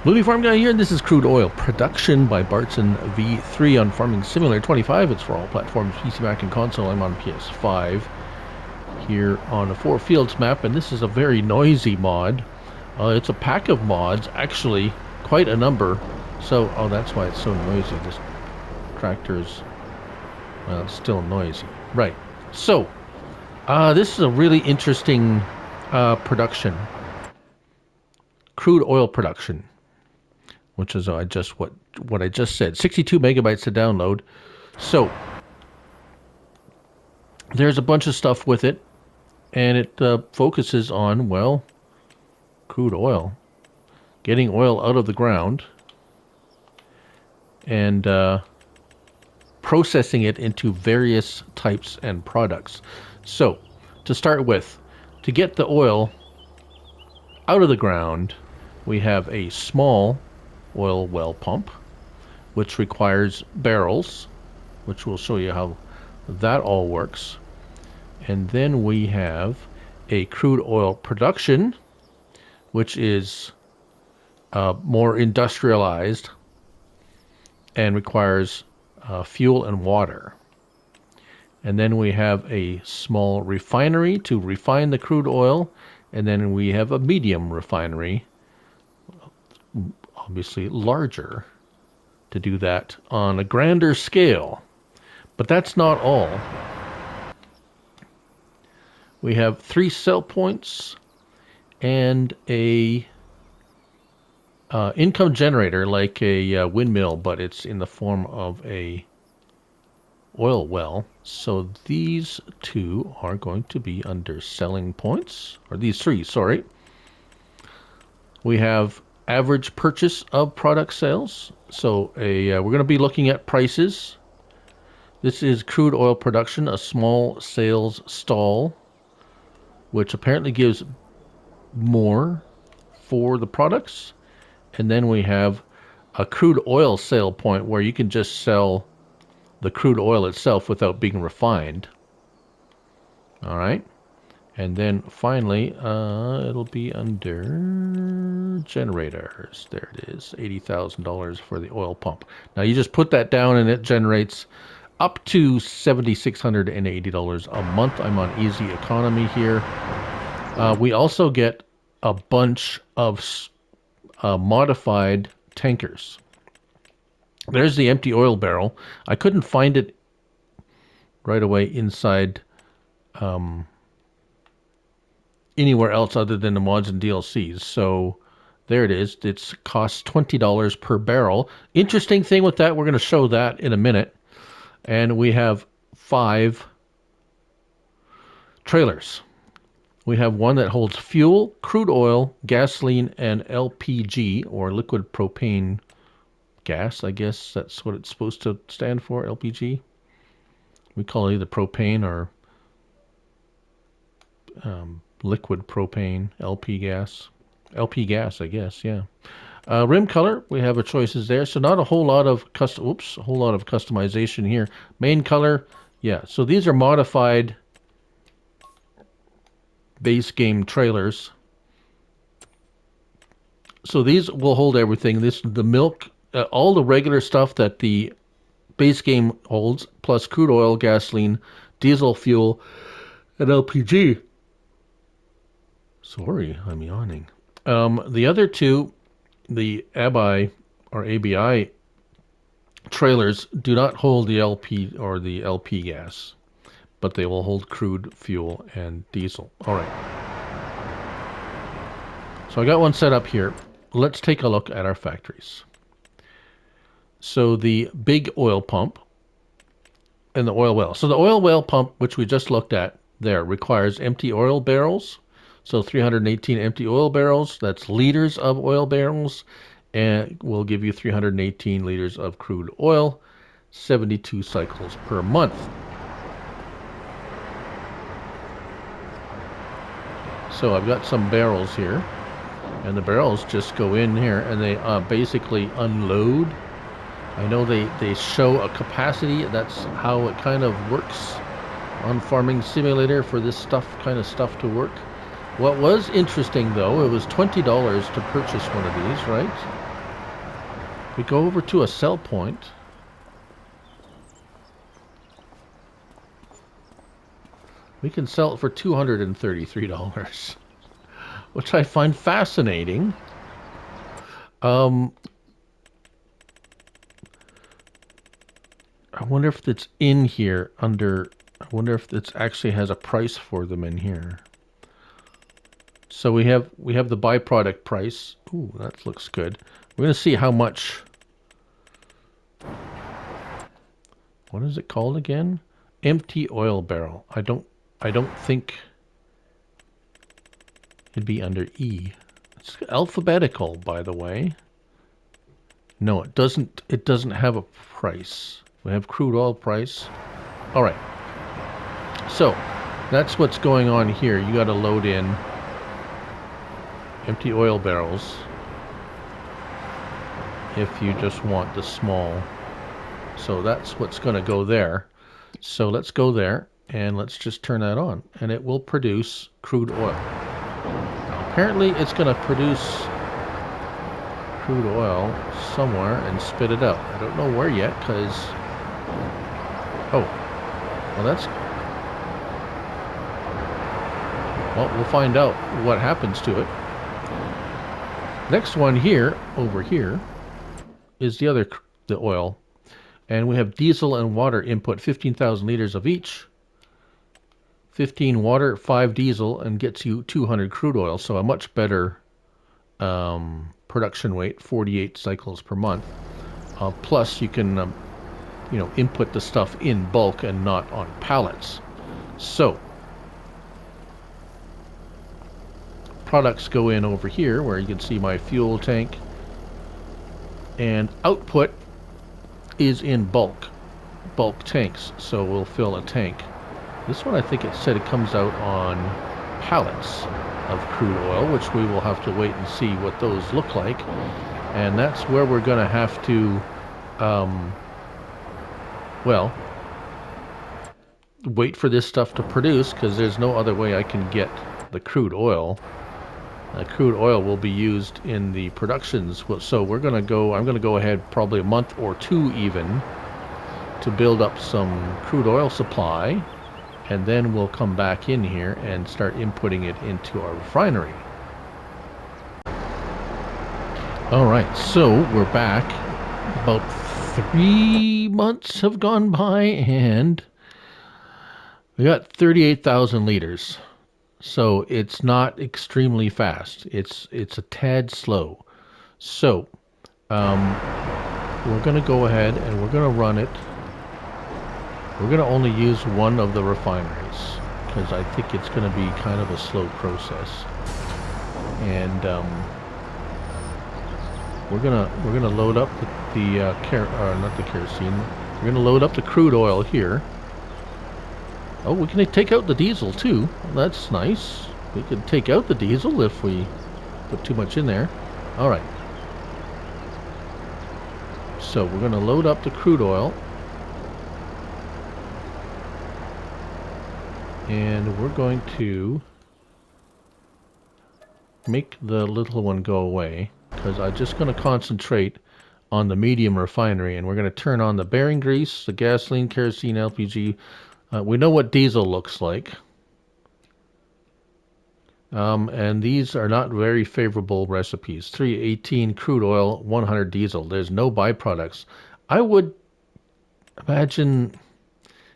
Movie Farm Guy here, and this is Crude Oil Production by Bartson V3 on Farming Simulator 25. It's for all platforms, PC, Mac, and console. I'm on PS5 here on a 4 fields map, and this is a very noisy mod. It's a pack of mods, actually, quite a number. So, oh, that's why it's so noisy. This tractor's, well, it's still noisy. Right. So, this is a really interesting production. Crude oil production. Which is just what I just said. 62 megabytes to download. So there's a bunch of stuff with it, and it focuses on, well, crude oil, getting oil out of the ground, and processing it into various types and products. So to start with, to get the oil out of the ground, we have a small oil well pump, which requires barrels, which we'll show you how that all works. And then we have a crude oil production, which is more industrialized and requires fuel and water. And then we have a small refinery to refine the crude oil, and then we have a medium refinery, obviously larger, to do that on a grander scale. But that's not all. We have 3 sell points and a income generator, like a windmill, but it's in the form of a oil well. So these 2 are going to be under selling points, or these 3, sorry. We have average purchase of product sales. So we're going to be looking at prices. This is crude oil production, a small sales stall, which apparently gives more for the products. And then we have a crude oil sale point, where you can just sell the crude oil itself without being refined. All right. And then finally, it'll be under generators. There it is, $80,000 for the oil pump. Now you just put that down and it generates up to $7,680 a month. I'm on easy economy here. We also get a bunch of modified tankers. There's the empty oil barrel. I couldn't find it right away inside anywhere else other than the mods and DLCs. So there it is. It costs $20 per barrel. Interesting thing with that, we're going to show that in a minute. And we have 5 trailers. We have one that holds fuel, crude oil, gasoline, and LPG, or liquid propane gas. I guess that's what it's supposed to stand for, LPG. We call it either propane or liquid propane, LP gas, I guess, yeah. Rim color, we have a choices there, so not a whole lot of customization here. Main color, yeah. So these are modified base game trailers. So these will hold everything. The milk, all the regular stuff that the base game holds, plus crude oil, gasoline, diesel fuel, and LPG. Sorry, I'm yawning. The other 2, the ABI or ABI trailers, do not hold the LP or the LP gas, but they will hold crude, fuel, and diesel. All right. So I got one set up here. Let's take a look at our factories. So the big oil pump and the oil well. So the oil well pump, which we just looked at there, requires empty oil barrels. So 318 empty oil barrels, that's liters of oil barrels, and will give you 318 liters of crude oil, 72 cycles per month. So I've got some barrels here, and the barrels just go in here, and they basically unload. I know they show a capacity. That's how it kind of works on Farming Simulator for this kind of stuff to work. What was interesting, though, it was $20 to purchase one of these, right? We go over to a sell point. We can sell it for $233, which I find fascinating. I wonder if it's in here under... I wonder if it actually has a price for them in here. So we have the byproduct price. Ooh, that looks good. We're going to see how much... What is it called again? Empty oil barrel. I don't think it'd be under E. It's alphabetical, by the way. No, it doesn't have a price. We have crude oil price. All right. So, that's what's going on here. You got to load in empty oil barrels if you just want the small. So that's what's going to go there. So let's go there and let's just turn that on and it will produce crude oil. Now, apparently it's going to produce crude oil somewhere and spit it out. I don't know where yet because... Oh, well that's... Well, we'll find out what happens to it. Next one here, over here, is the oil. And we have diesel and water input, 15,000 liters of each. 15 water, 5 diesel, and gets you 200 crude oil. So a much better production weight, 48 cycles per month. Plus, you can, input the stuff in bulk and not on pallets. So, products go in over here, where you can see my fuel tank. And output is in bulk tanks, so we'll fill a tank. This one, I think it said it comes out on pallets of crude oil, which we will have to wait and see what those look like. And that's where we're going to have to, wait for this stuff to produce, because there's no other way I can get the crude oil. Crude oil will be used in the productions, so we're going to go, I'm going to go ahead probably a month or two even to build up some crude oil supply, and then we'll come back in here and start inputting it into our refinery. Alright, so we're back. About 3 months have gone by and we got 38,000 liters. So it's not extremely fast. It's a tad slow. So we're going to go ahead and we're going to run it. We're going to only use one of the refineries because I think it's going to be kind of a slow process. And we're gonna load up not the kerosene. We're going to load up the crude oil here. Oh, we can take out the diesel too. That's nice. We can take out the diesel if we put too much in there. Alright. So we're going to load up the crude oil. And we're going to make the little one go away, because I'm just going to concentrate on the medium refinery, and we're going to turn on the bearing grease, the gasoline, kerosene, LPG. We know what diesel looks like. And these are not very favorable recipes. 318 crude oil, 100 diesel. There's no byproducts. I would imagine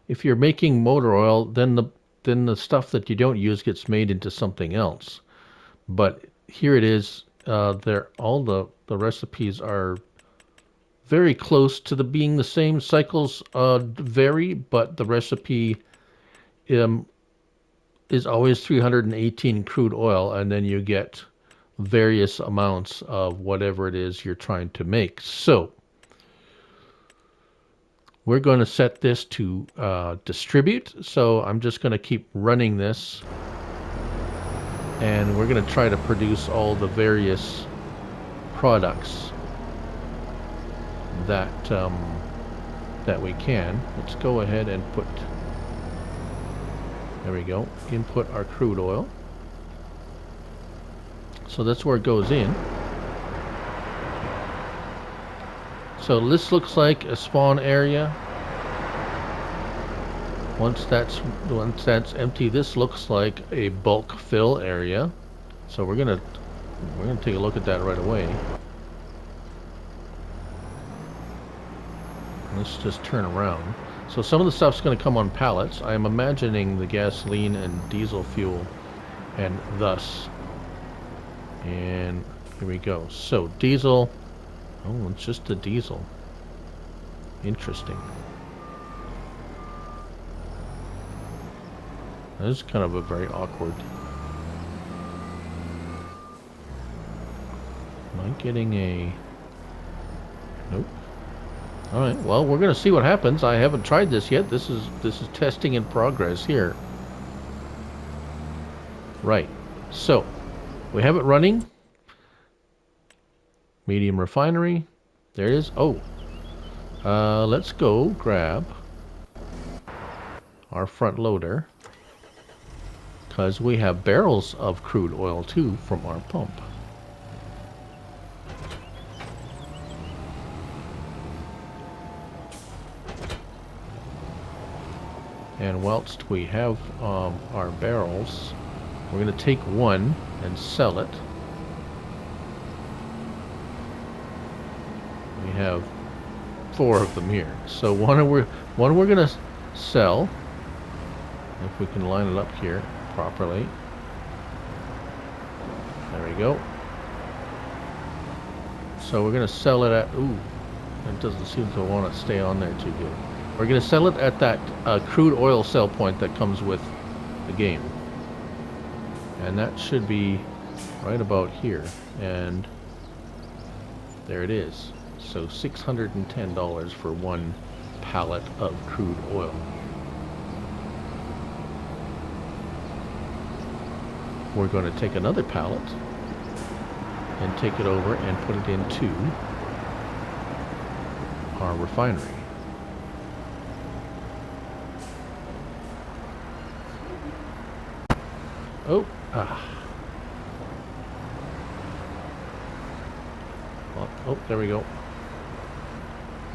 if you're making motor oil, then the stuff that you don't use gets made into something else. But here it is. All the recipes are very close to being the same. Cycles vary, but the recipe is always 318 crude oil, and then you get various amounts of whatever it is you're trying to make. So we're going to set this to distribute. So I'm just going to keep running this, and we're going to try to produce all the various products that that we can. Let's go ahead and put, there we go, input our crude oil. So that's where it goes in. So this looks like a spawn area. Once that's empty, this looks like a bulk fill area. So we're gonna take a look at that right away. Let's just turn around. So some of the stuff's going to come on pallets. I am imagining the gasoline and diesel fuel, and thus. And here we go. So diesel. Oh, it's just the diesel. Interesting. This is kind of a very awkward. Am I getting a... Nope. Alright, well, we're going to see what happens. I haven't tried this yet. This is testing in progress here. Right. So, we have it running. Medium refinery. There it is. Oh. Let's go grab our front loader, because we have barrels of crude oil too from our pump. And whilst we have our barrels, we're going to take one and sell it. We have 4 of them here. So one we're going to sell, if we can line it up here properly. There we go. So we're going to sell it at... Ooh, it doesn't seem to want to stay on there too good. We're going to sell it at that crude oil sell point that comes with the game. And that should be right about here. And there it is. So $610 for 1 pallet of crude oil. We're going to take another pallet and take it over and put it into our refinery. Oh, oh, there we go.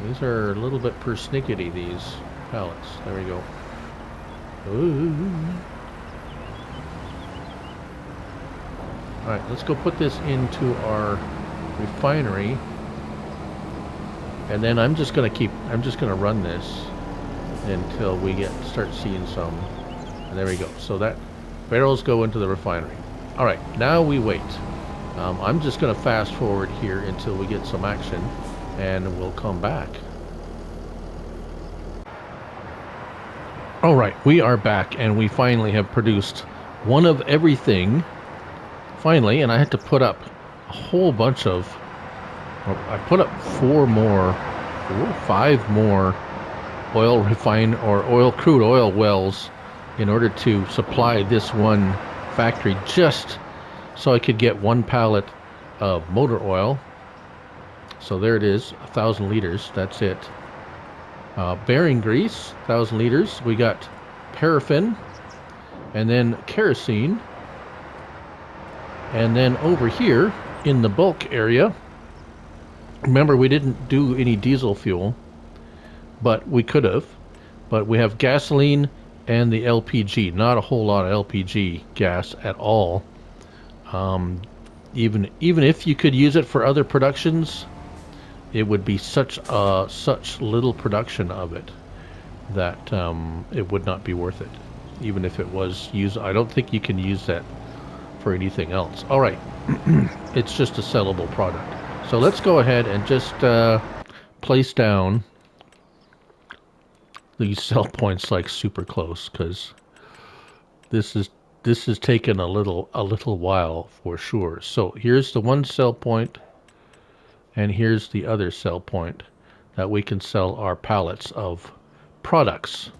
These are a little bit persnickety, these pallets. There we go. Ooh. Alright, let's go put this into our refinery. And then I'm just gonna run this until we start seeing some. And there we go. So that barrels go into the refinery. Alright, now we wait. I'm just going to fast forward here until we get some action, and we'll come back. Alright, we are back, and we finally have produced one of everything. Finally, and I had to put up a whole bunch of... I put up 5 more crude oil wells in order to supply this one factory, just so I could get 1 pallet of motor oil. So there it is, 1,000 liters. That's it. Bearing grease, 1,000 liters. We got paraffin, and then kerosene, and then over here in the bulk area. Remember, we didn't do any diesel fuel, but we could have. But we have gasoline and the LPG. Not a whole lot of LPG gas at all. Even if you could use it for other productions, it would be such little production of it that it would not be worth it. Even if it was used, I don't think you can use that for anything else. All right, it's just a sellable product. So let's go ahead and just place down these sell points like super close, because this is taken a little while for sure. So here's the one sell point, and here's the other sell point that we can sell our pallets of products.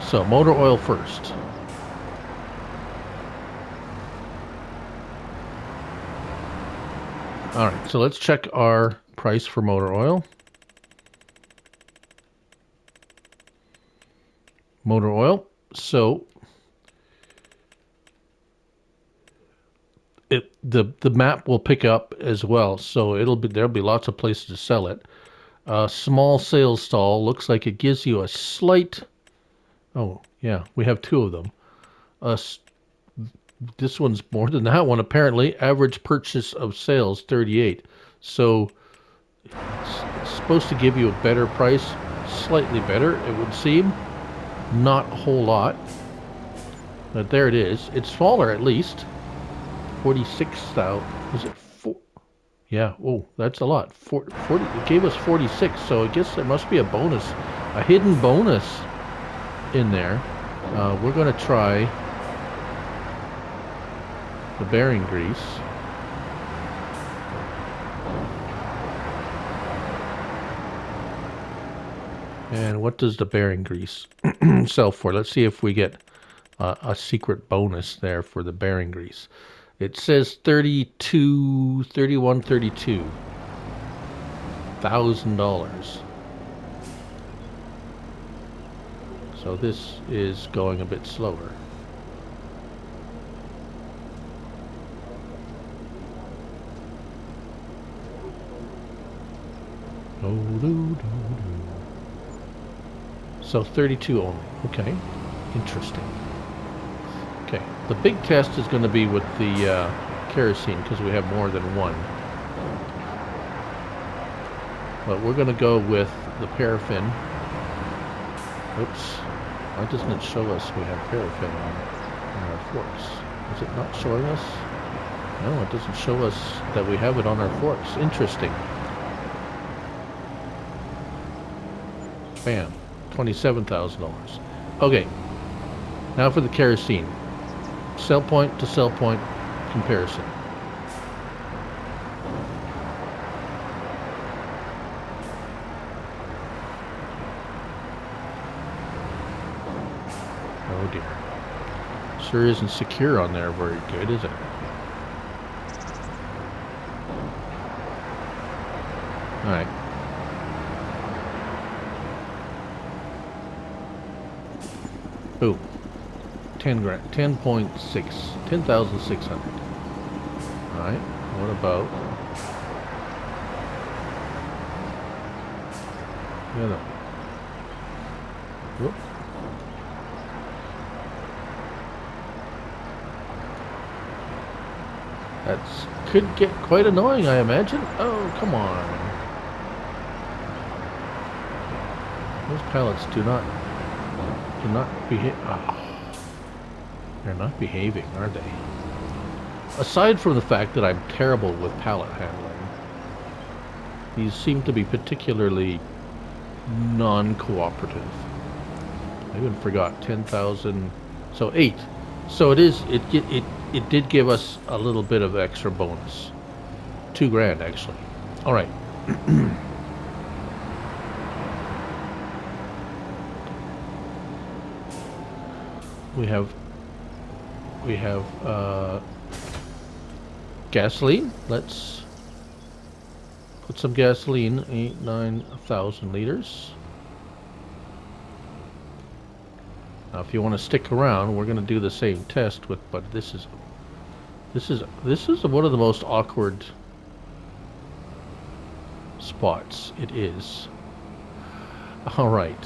So motor oil first. All right, so let's check our price for motor oil. Motor oil. So the map will pick up as well, so there'll be lots of places to sell it. Small sales stall looks like it gives you a slight. Oh yeah, we have two of them. This one's more than that one apparently. Average purchase of sales 38. So it's supposed to give you a better price, slightly better it would seem. Not a whole lot, but there it is. It's smaller at least. 46,000. Was it four? Yeah. Oh, that's a lot. 40. It gave us 46. So I guess there must be a bonus, a hidden bonus in there. We're going to try the bearing grease. And what does the bearing grease sell for? Let's see if we get a secret bonus there for the bearing grease. It says 32,000 dollars. So this is going a bit slower. So 32 only. Okay, interesting. Okay, the big test is going to be with the kerosene because we have more than one. But we're going to go with the paraffin. Oops, why doesn't it show us we have paraffin on our forks? Is it not showing us? No, it doesn't show us that we have it on our forks. Interesting. Bam, $27,000. Okay, now for the kerosene. Sell point to sell point comparison. Oh dear. Sure isn't secure on there very good, is it? Alright. Ooh. 10 grand. 10.6. 10,600. Alright. What about the other one? Whoop. That could get quite annoying, I imagine. Oh, come on. Those pallets do not behave. Oh, they're not behaving, are they? Aside from the fact that I'm terrible with pallet handling, these seem to be particularly non-cooperative. I even forgot 10,000. So 8. So it did give us a little bit of extra bonus. 2 grand actually. All right. We have gasoline. Let's put some gasoline. 9,000 liters. Now, if you want to stick around, we're going to do the same test with. But this is one of the most awkward spots. It is. All right.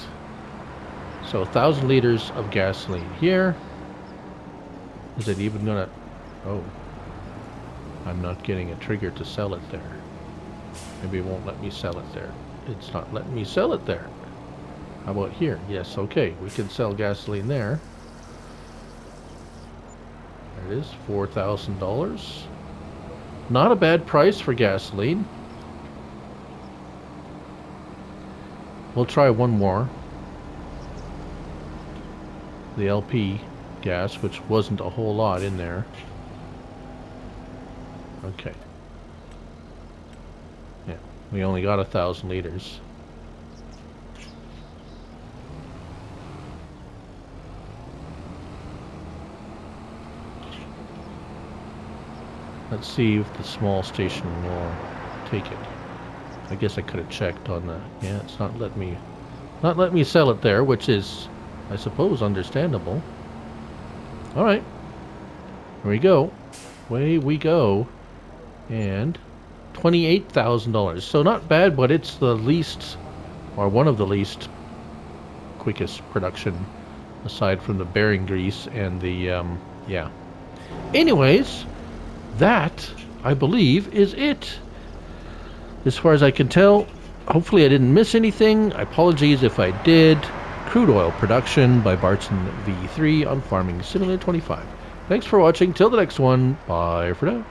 So 1,000 liters of gasoline here. Is it even gonna? Oh, I'm not getting a trigger to sell it there. Maybe it won't let me sell it there. It's not letting me sell it there. How about here? Yes, okay. We can sell gasoline there. There it is, $4,000. Not a bad price for gasoline. We'll try one more. The LP gas, which wasn't a whole lot in there. Okay. Yeah, we only got 1,000 liters. Let's see if the small station will take it. I guess I could have checked on the. Yeah, it's not letting me sell it there, which is, I suppose, understandable. All right, here we go. away we go. And $28,000. So not bad, but it's the least, or one of the least, quickest production, aside from the bearing grease and the, yeah. Anyways, that, I believe, is it. As far as I can tell, hopefully I didn't miss anything. Apologies if I did. Crude Oil Production by Barton V3 on Farming Simulator 25. Thanks for watching. Till the next one. Bye for now.